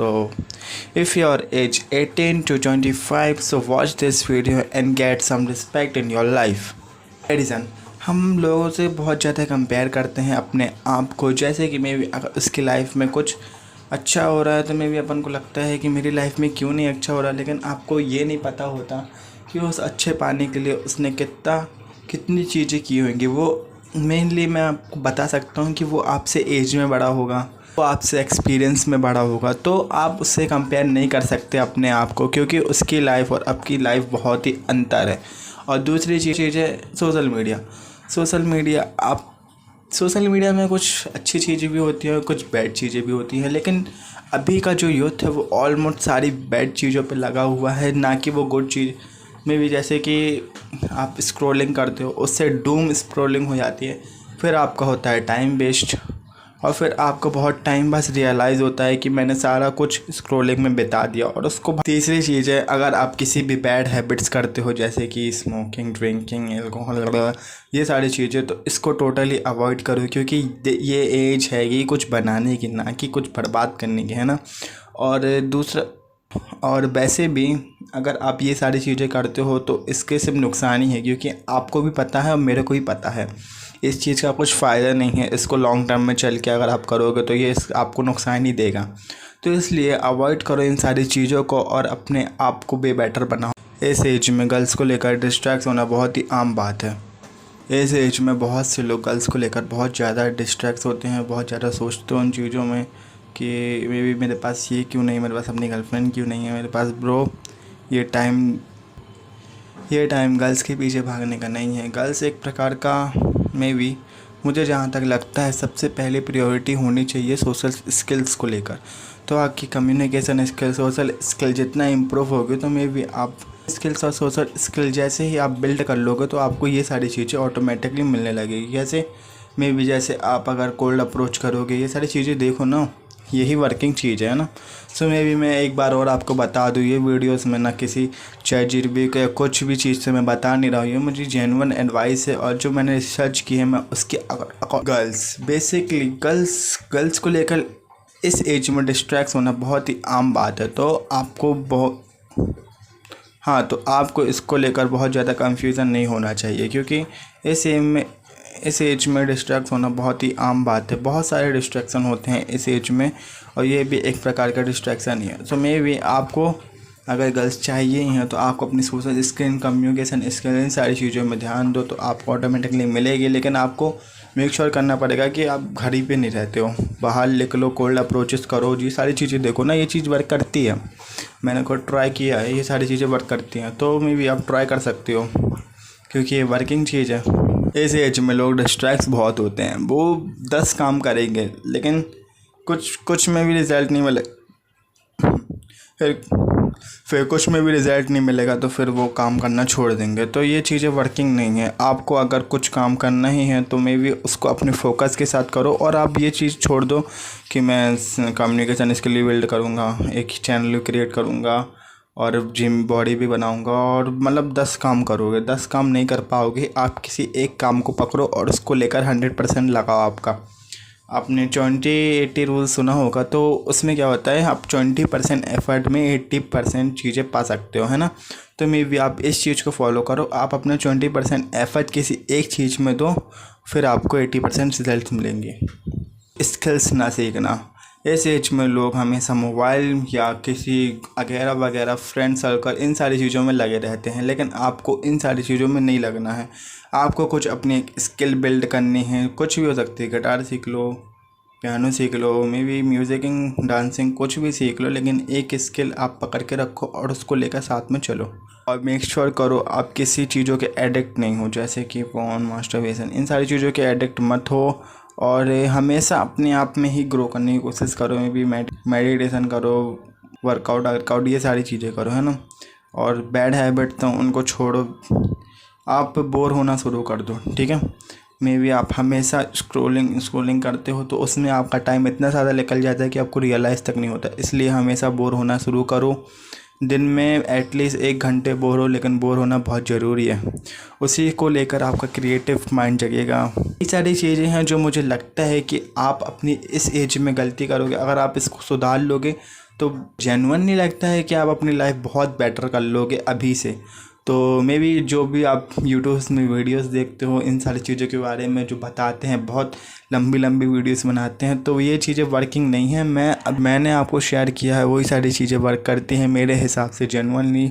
So, if your age 18 to 25, so watch this video and get some respect in your life. Edison हम लोगों से बहुत ज़्यादा compare करते हैं अपने आप को, जैसे कि मे भी अगर उसकी लाइफ में कुछ अच्छा हो रहा है तो मे भी अपन को लगता है कि मेरी लाइफ में क्यों नहीं अच्छा हो रहा, लेकिन आपको ये नहीं पता होता कि उस अच्छे पाने के लिए उसने कितनी चीज़ें की होंगी। वो मेनली मैं आपको बता सकता हूँ कि वो आपसे एज में बड़ा होगा, वो आपसे एक्सपीरियंस में बड़ा होगा, तो आप उससे कंपेयर नहीं कर सकते अपने आप को, क्योंकि उसकी लाइफ और आपकी लाइफ बहुत ही अंतर है। और दूसरी चीज़ है सोशल मीडिया। आप सोशल मीडिया में कुछ अच्छी चीज़ें भी होती हैं, कुछ बैड चीज़ें भी होती हैं, लेकिन अभी का जो यूथ है वो ऑलमोस्ट सारी बैड चीज़ों पे लगा हुआ है, ना कि वो गुड चीज़ में भी। जैसे कि आप स्क्रॉलिंग करते हो, उससे डूम स्क्रॉलिंग हो जाती है, फिर आपका होता है टाइम वेस्ट, और फिर आपको बहुत टाइम बस रियलाइज़ होता है कि मैंने सारा कुछ स्क्रॉलिंग में बिता दिया। और उसको तीसरी चीज़ है, अगर आप किसी भी बैड हैबिट्स करते हो जैसे कि स्मोकिंग, ड्रिंकिंग, एल्कोहल, ये सारी चीज़ें, तो इसको टोटली अवॉइड करो, क्योंकि ये एज है ये कुछ बनाने की, ना कि कुछ बर्बाद करने की, है ना। और दूसरा, और वैसे भी अगर आप ये सारी चीज़ें करते हो तो इसके सिर्फ नुकसान ही है, क्योंकि आपको भी पता है और मेरे को भी पता है इस चीज़ का कुछ फ़ायदा नहीं है। इसको लॉन्ग टर्म में चल के अगर आप करोगे तो ये आपको नुकसान ही देगा। तो इसलिए अवॉइड करो इन सारी चीज़ों को और अपने आप को भी बेटर बनाओ। इस एज में गर्ल्स को लेकर डिस्ट्रैक्ट होना बहुत ही आम बात है। इस एज में बहुत से लोग गर्ल्स को लेकर बहुत ज़्यादा डिस्ट्रैक्ट होते हैं, बहुत ज़्यादा सोचते हैं उन चीज़ों में कि मे बी मेरे पास ये क्यों नहीं, मेरे पास अपनी गर्लफ्रेंड क्यों नहीं है मेरे पास। ब्रो, ये टाइम गर्ल्स के पीछे भागने का नहीं है। गर्ल्स एक प्रकार का, मे बी मुझे जहाँ तक लगता है, सबसे पहले प्रायोरिटी होनी चाहिए सोशल स्किल्स को लेकर। तो आपकी कम्युनिकेशन स्किल, सोशल स्किल जितना इम्प्रूव होगी तो मे बी आप स्किल्स और सोशल स्किल जैसे ही आप बिल्ड कर लोगे तो आपको ये सारी चीज़ें ऑटोमेटिकली मिलने लगेगी। जैसे मे बी जैसे आप अगर कोल्ड अप्रोच करोगे, ये सारी चीज़ें देखो ना, यही वर्किंग चीज़ है ना। सो मे बी मैं एक बार और आपको बता दूँ, ये वीडियोस में ना किसी चैट के कुछ भी चीज़ से मैं बता नहीं रहा हूँ, ये मुझे जेन्युइन एडवाइस है और जो मैंने रिसर्च की है मैं उसके गर्ल्स को लेकर इस एज में डिस्ट्रैक्ट होना बहुत ही आम बात है। तो आपको इसको लेकर बहुत ज़्यादा कंफ्यूजन नहीं होना चाहिए, क्योंकि इस एज में डिस्ट्रैक्ट होना बहुत ही आम बात है। बहुत सारे डिस्ट्रैक्शन होते हैं इस एज में और ये भी एक प्रकार का डिस्ट्रैक्शन ही है। सो मे बी आपको अगर गर्ल्स चाहिए ही हैं तो आपको अपनी सोशल स्किल, कम्युनिकेशन स्किल, इन सारी चीज़ों में ध्यान दो तो आपको ऑटोमेटिकली मिलेगी। लेकिन आपको मेक श्योर करना पड़ेगा कि आप घर ही पे नहीं रहते हो, बाहर निकलो, कोल्ड अप्रोचेस करो, ये सारी चीज़ें देखो ना, ये चीज़ वर्क करती है। मैंने खुद ट्राई किया है, ये सारी चीज़ें वर्क करती हैं, तो मे बी आप ट्राई कर सकते हो, क्योंकि ये वर्किंग चीज़ है। इस एज में लोग डिस्ट्रैक्ट बहुत होते हैं, वो 10 काम करेंगे लेकिन कुछ में भी रिज़ल्ट नहीं मिले, फिर कुछ में भी रिज़ल्ट नहीं मिलेगा तो फिर वो काम करना छोड़ देंगे। तो ये चीज़ें वर्किंग नहीं है। आपको अगर कुछ काम करना ही है तो मे बी उसको अपने फोकस के साथ करो, और आप ये चीज़ छोड़ दो कि मैं कम्युनिकेशन स्किल बिल्ड करूँगा, एक चैनल क्रिएट करूँगा और जिम बॉडी भी बनाऊंगा, और मतलब 10 काम करोगे, 10 काम नहीं कर पाओगे। आप किसी एक काम को पकड़ो और उसको लेकर 100% लगाओ। आपने 20-80 रूल सुना होगा, तो उसमें क्या होता है, आप 20% एफर्ट में 80% चीज़ें पा सकते हो, है ना। तो मे बी आप इस चीज़ को फॉलो करो, आप अपना 20% एफर्ट किसी एक चीज़ में दो, फिर आपको 80% रिजल्ट मिलेंगे। स्किल्स ना सीखना, इस एज में लोग हमेशा मोबाइल या किसी वगैरह फ्रेंड सर्कल, इन सारी चीज़ों में लगे रहते हैं, लेकिन आपको इन सारी चीज़ों में नहीं लगना है। आपको कुछ अपनी स्किल बिल्ड करनी है, कुछ भी हो सकती है, गिटार सीख लो, पियानो सीख लो, मे बी म्यूज़िकिंग, डांसिंग, कुछ भी सीख लो, लेकिन एक स्किल आप पकड़ के रखो और उसको लेकर साथ में चलो। और मेक श्योर करो आप किसी चीज़ों के एडिक्ट नहीं हो, जैसे कि फोन, मास्टरबेशन, इन सारी चीज़ों के एडिक्ट मत हो। और हमेशा अपने आप में ही ग्रो करने की कोशिश करो, मे बी मेडिटेशन करो, वर्कआउट, ये सारी चीज़ें करो, है ना। और बैड हैबिट तो उनको छोड़ो, आप बोर होना शुरू कर दो, ठीक है। मे बी आप हमेशा स्क्रोलिंग करते हो तो उसमें आपका टाइम इतना ज़्यादा निकल जाता है कि आपको रियलाइज़ तक नहीं होता। इसलिए हमेशा बोर होना शुरू करो, दिन में एटलीस्ट 1 घंटे बोर हो, लेकिन बोर होना बहुत ज़रूरी है। उसी को लेकर आपका क्रिएटिव माइंड जगेगा। ये सारी चीज़ें हैं जो मुझे लगता है कि आप अपनी इस एज में गलती करोगे, अगर आप इसको सुधार लोगे तो जेन्युइन नहीं लगता है कि आप अपनी लाइफ बहुत बेटर कर लोगे अभी से। तो मे बी जो भी आप यूट्यूब्स में वीडियोस देखते हो इन सारी चीज़ों के बारे में जो बताते हैं, बहुत लंबी लंबी वीडियोस बनाते हैं, तो ये चीज़ें वर्किंग नहीं है। मैंने आपको शेयर किया है वही सारी चीज़ें वर्क करती हैं मेरे हिसाब से जेन्युइनली।